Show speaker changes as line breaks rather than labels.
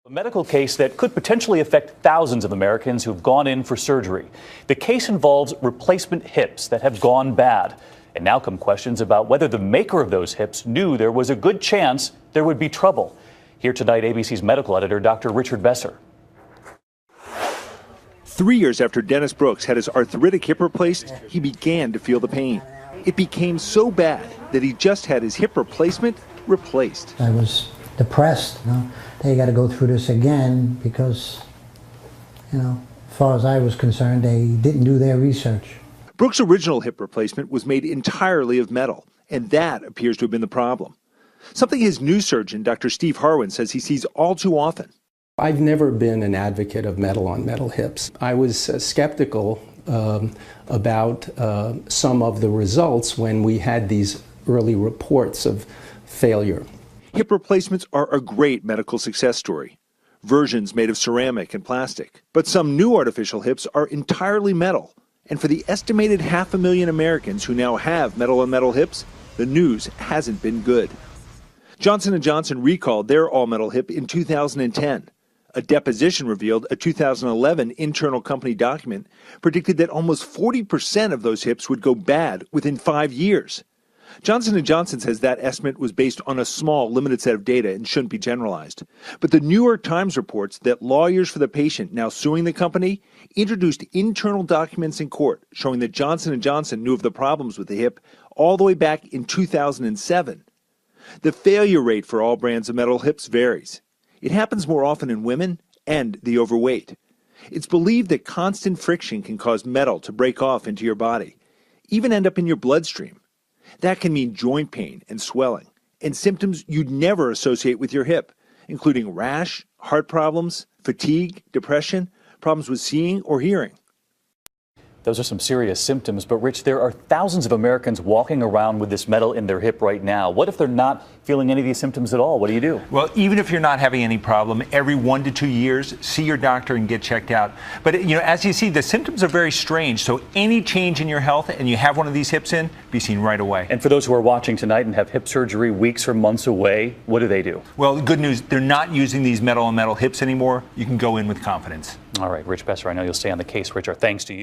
A medical case that could potentially affect thousands of Americans who've gone in for surgery. The case involves replacement hips that have gone bad. And now come questions about whether the maker of those hips knew there was a good chance there would be trouble. Here tonight, ABC's medical editor, Dr. Richard Besser.
3 years after Dennis Brooks had his arthritic hip replaced, he began to feel the pain. It became so bad that he just had his hip replacement replaced.
I was depressed. They got to go through this again because, as far as I was concerned, they didn't do their research.
Brooks' original hip replacement was made entirely of metal, and that appears to have been the problem. Something his new surgeon, Dr. Steve Harwin, says he sees all too often.
I've never been an advocate of metal on metal hips. I was skeptical about some of the results when we had these early reports of failure.
Hip replacements are a great medical success story. Versions made of ceramic and plastic. But some new artificial hips are entirely metal. And for the estimated 500,000 Americans who now have metal on metal hips, the news hasn't been good. Johnson & Johnson recalled their all-metal hip in 2010. A deposition revealed a 2011 internal company document predicted that almost 40% of those hips would go bad within 5 years. Johnson & Johnson says that estimate was based on a small, limited set of data and shouldn't be generalized. But the New York Times reports that lawyers for the patient now suing the company introduced internal documents in court showing that Johnson & Johnson knew of the problems with the hip all the way back in 2007. The failure rate for all brands of metal hips varies. It happens more often in women and the overweight. It's believed that constant friction can cause metal to break off into your body, even end up in your bloodstream. That can mean joint pain and swelling, and symptoms you'd never associate with your hip, including rash, heart problems, fatigue, depression, problems with seeing or hearing.
Those are some serious symptoms, but Rich, there are thousands of Americans walking around with this metal in their hip right now. What if they're not feeling any of these symptoms at all? What do you do?
Well, even if you're not having any problem, every 1 to 2 years, see your doctor and get checked out. But, as you see, the symptoms are very strange. So any change in your health and you have one of these hips in, be seen right away.
And for those who are watching tonight and have hip surgery weeks or months away, what do they do?
Well, good news, they're not using these metal on metal hips anymore. You can go in with confidence.
All right, Rich Besser, I know you'll stay on the case, Rich. Our thanks to you.